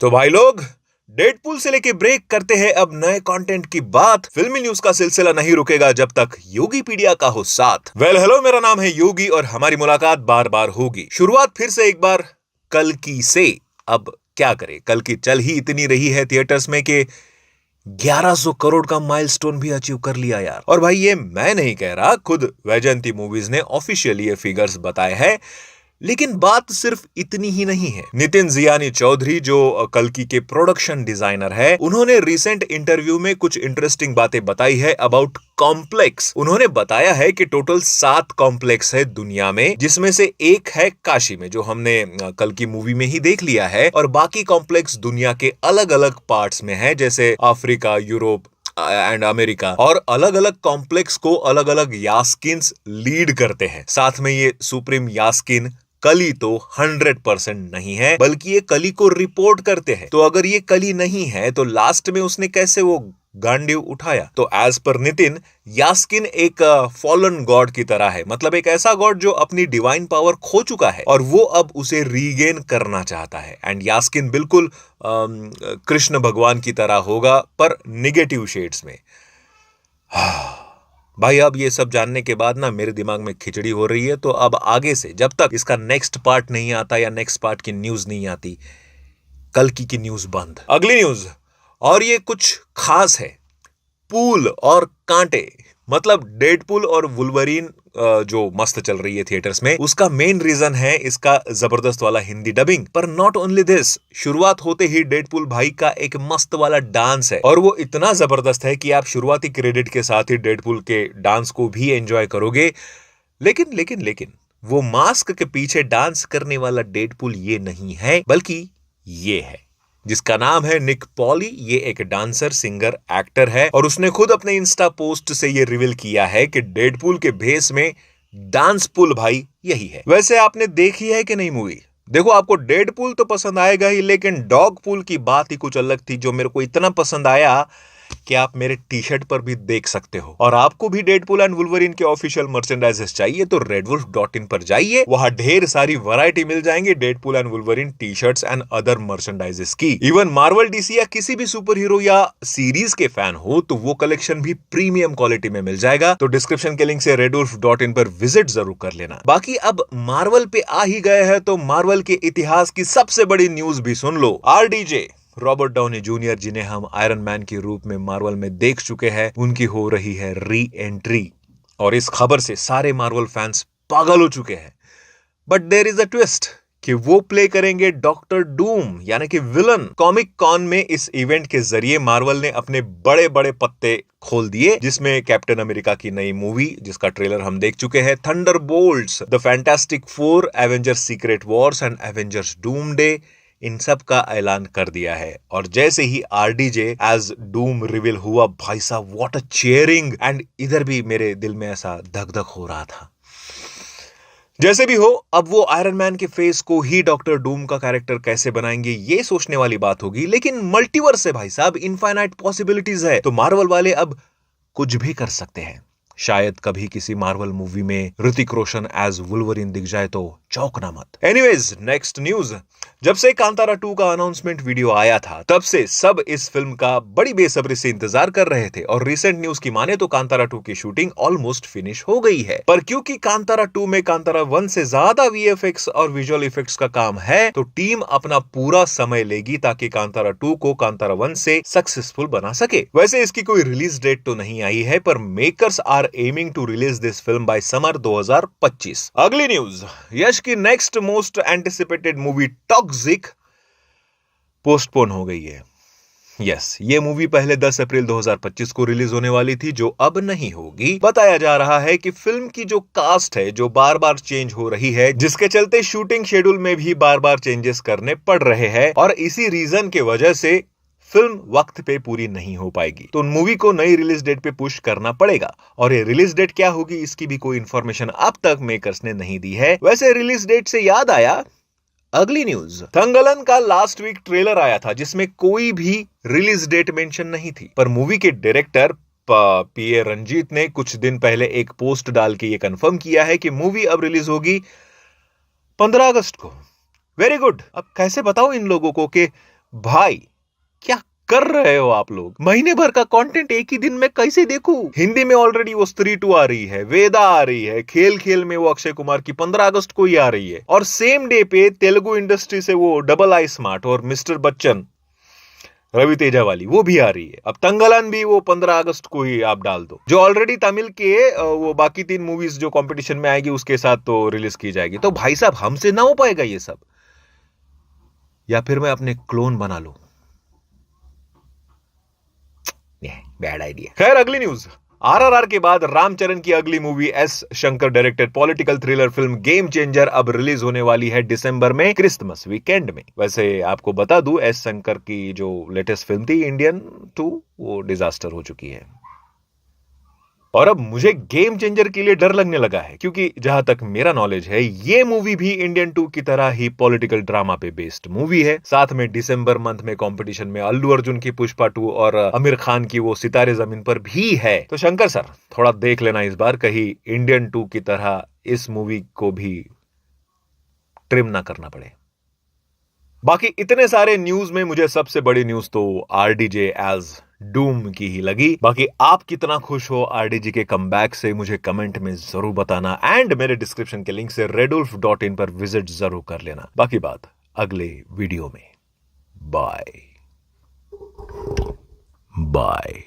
तो भाई लोग, डेडपूल से लेके ब्रेक करते हैं अब नए कंटेंट की बात। फिल्मी न्यूज का सिलसिला नहीं रुकेगा जब तक योगीपीडिया का हो साथ। हेलो, मेरा नाम है योगी और हमारी मुलाकात बार बार होगी। शुरुआत फिर से एक बार कल्कि से। अब क्या करें, कल्कि चल ही इतनी रही है थिएटर्स में कि 1100 करोड़ का माइलस्टोन भी अचीव कर लिया यार। और भाई ये मैं नहीं कह रहा, खुद वैजयंती मूवीज ने ऑफिशियली ये फिगर्स बताए हैं। लेकिन बात सिर्फ इतनी ही नहीं है। नितिन जियानी चौधरी जो कल्कि के प्रोडक्शन डिजाइनर है, उन्होंने रिसेंट इंटरव्यू में कुछ इंटरेस्टिंग बातें बताई है अबाउट कॉम्प्लेक्स। उन्होंने बताया है कि टोटल 7 कॉम्प्लेक्स है दुनिया में, जिसमें से एक है काशी में जो हमने कल्कि मूवी में ही देख लिया है, और बाकी कॉम्प्लेक्स दुनिया के अलग अलग पार्ट्स में है, जैसे अफ्रीका, यूरोप एंड अमेरिका। और अलग अलग कॉम्प्लेक्स को अलग अलग यास्किन्स लीड करते हैं। साथ में ये सुप्रीम यास्किन कली तो 100% नहीं है, बल्कि ये कली को रिपोर्ट करते हैं। तो अगर ये कली नहीं है तो लास्ट में उसने कैसे वो गांडीव उठाया? तो एज पर नितिन, यास्किन एक फॉलन गॉड की तरह है। मतलब एक ऐसा गॉड जो अपनी डिवाइन पावर खो चुका है और वो अब उसे रीगेन करना चाहता है। एंड यास्किन बिल्कुल कृष्ण भगवान की तरह होगा, पर निगेटिव शेड्स में। भाई अब ये सब जानने के बाद ना मेरे दिमाग में खिचड़ी हो रही है। तो अब आगे से जब तक इसका नेक्स्ट पार्ट नहीं आता या नेक्स्ट पार्ट की न्यूज नहीं आती, कल्कि की न्यूज बंद। अगली न्यूज, और ये कुछ खास है। पूल और कांटे, मतलब डेडपूल और वुल्वरीन जो मस्त चल रही है थिएटर्स में, उसका मेन रीजन है इसका जबरदस्त वाला हिंदी डबिंग। पर नॉट ओनली दिस, शुरुआत होते ही डेडपूल भाई का एक मस्त वाला डांस है, और वो इतना जबरदस्त है कि आप शुरुआती क्रेडिट के साथ ही डेडपूल के डांस को भी एंजॉय करोगे। लेकिन लेकिन लेकिन वो मास्क के पीछे डांस करने वाला डेडपूल ये नहीं है, बल्कि ये है, जिसका नाम है निक पॉली। ये एक डांसर, सिंगर, एक्टर है, और उसने खुद अपने इंस्टा पोस्ट से ये रिवील किया है कि डेडपूल के भेस में डांस पुल भाई यही है। वैसे आपने देखी है कि नहीं मूवी? देखो, आपको डेडपूल तो पसंद आएगा ही, लेकिन डॉग पुल की बात ही कुछ अलग थी, जो मेरे को इतना पसंद आया कि आप मेरे टी शर्ट पर भी देख सकते हो। और आपको भी डेडपूल एंड वुल्वरीन के ऑफिशियल मर्चेंडाइजेस चाहिए तो redwolf.in पर जाइए, वहां ढेर सारी वैरायटी मिल जाएंगे Deadpool and Wolverine T shirts and other मर्चेंडाइजेस की। इवन मार्वल, डीसी या किसी भी सुपर हीरो या सीरीज के फैन हो तो वो कलेक्शन भी प्रीमियम क्वालिटी में मिल जाएगा। तो डिस्क्रिप्शन के लिंक से redwolf.in पर विजिट जरूर कर लेना। बाकी अब मार्वल पे आ ही गए हैं तो मार्वल के इतिहास की सबसे बड़ी न्यूज भी सुन लो। आरडीजे रॉबर्ट डाउनी जूनियर, जिन्हें हम आयरन मैन के रूप में मार्वल में देख चुके हैं, उनकी हो रही है री एंट्री। और इस खबर से सारे मार्वल फैंस पागल हो चुके हैं। But there is a twist कि वो प्ले करेंगे डॉक्टर डूम, यानी कि विलन। कॉमिक कॉन में इस इवेंट के जरिए मार्वल ने अपने बड़े बड़े पत्ते खोल दिए, जिसमें कैप्टन अमेरिका की नई मूवी, जिसका ट्रेलर हम देख चुके हैं, Thunderbolts, the fantastic four, Avengers secret wars and Avengers Doomsday, इन सब का ऐलान कर दिया है। और जैसे ही आरडीजे एज डूम रिवील हुआ, भाई साहब व्हाट अ चीयरिंग। एंड इधर भी मेरे दिल में ऐसा धक धक हो रहा था। जैसे भी हो, अब वो आयरन मैन के फेस को ही डॉक्टर डूम का कैरेक्टर कैसे बनाएंगे, ये सोचने वाली बात होगी। लेकिन मल्टीवर्स है भाई साहब, इनफाइनाइट पॉसिबिलिटीज है, तो मार्वल वाले अब कुछ भी कर सकते हैं। शायद कभी किसी मार्वल मूवी में ऋतिक रोशन एज वुल्वरीन दिख जाए तो चौंकना मत। Anyways, next news. जब से कांतारा 2 का अनाउंसमेंट वीडियो आया था, तब से सब इस फिल्म का बड़ी बेसब्री से इंतजार कर रहे थे। और रिसेंट न्यूज की माने तो कांतारा 2 की शूटिंग ऑलमोस्ट फिनिश हो गई है। पर क्योंकि कांतारा 2 में कांतारा 1 से ज्यादा वीएफएक्स और विजुअल इफेक्ट्स का काम है, तो टीम अपना पूरा समय लेगी ताकि कांतारा 2 को कांतारा 1 से सक्सेसफुल बना सके। वैसे इसकी कोई रिलीज डेट तो नहीं आई है, पर makers are aiming to release this film by summer 2025। अगली न्यूज, यश की next most anticipated movie Toxic postpone हो गई है। यस, ये मूवी पहले 10 अप्रैल 2025 को रिलीज होने वाली थी, जो अब नहीं होगी। बताया जा रहा है कि फिल्म की जो कास्ट है, जो बार बार चेंज हो रही है, जिसके चलते शूटिंग शेड्यूल में भी बार बार चेंजेस करने पड़ रहे हैं, और इसी रीजन के वजह से फिल्म वक्त पे पूरी नहीं हो पाएगी। तो मूवी को नई रिलीज डेट पे पुश करना पड़ेगा। और ये रिलीज डेट क्या होगी, इसकी भी कोई इंफॉर्मेशन अब तक मेकर्स ने नहीं दी है। वैसे रिलीज डेट से याद आया, अगली न्यूज, दंगलन का लास्ट वीक ट्रेलर आया था, जिसमें कोई भी रिलीज डेट मेंशन नहीं थी। पर मूवी के डायरेक्टर पीए रंजीत ने कुछ दिन पहले एक पोस्ट डाल के ये कंफर्म किया है कि मूवी अब रिलीज होगी 15 अगस्त को। Very good. अब कैसे बताओ इन लोगों को कि भाई क्या कर रहे हो आप लोग? महीने भर का कंटेंट एक ही दिन में कैसे देखूं? हिंदी में ऑलरेडी वो स्त्री 2 आ रही है, वेदा आ रही है, खेल खेल में वो अक्षय कुमार की 15 अगस्त को ही आ रही है, और सेम डे पे तेलुगु इंडस्ट्री से वो डबल आई स्मार्ट और मिस्टर बच्चन रवि तेजा वाली वो भी आ रही है। अब तंगलन भी वो 15 अगस्त को ही आप डाल दो, जो ऑलरेडी तमिल के वो बाकी 3 मूवीज जो कंपटीशन में आएगी उसके साथ तो रिलीज की जाएगी। तो भाई साहब हमसे ना हो पाएगा ये सब, या फिर मैं अपने क्लोन बना लूं? Bad idea. खैर अगली न्यूज, आरआरआर के बाद रामचरण की अगली movie S Shankar directed political thriller film game changer अब रिलीज होने वाली है दिसंबर में, क्रिसमस वीकेंड में। वैसे आपको बता दूं, एस शंकर की जो लेटेस्ट फिल्म थी इंडियन 2 वो डिजास्टर हो चुकी है, और अब मुझे गेम चेंजर के लिए डर लगने लगा है, क्योंकि जहां तक मेरा नॉलेज है ये मूवी भी इंडियन 2 की तरह ही पॉलिटिकल ड्रामा पे बेस्ड मूवी है। साथ में दिसंबर मंथ में कंपटीशन में अल्लू अर्जुन की पुष्पा 2 और आमिर खान की वो सितारे जमीन पर भी है। तो शंकर सर थोड़ा देख लेना इस बार, कहीं इंडियन 2 की तरह इस मूवी को भी ट्रिम ना करना पड़े। बाकी इतने सारे न्यूज में मुझे सबसे बड़ी न्यूज तो आरडीजे एज डूम की ही लगी। बाकी आप कितना खुश हो आरडीजे के कमबैक से मुझे कमेंट में जरूर बताना, एंड मेरे डिस्क्रिप्शन के लिंक से redulf.in पर विजिट जरूर कर लेना। बाकी बात अगले वीडियो में। Bye bye.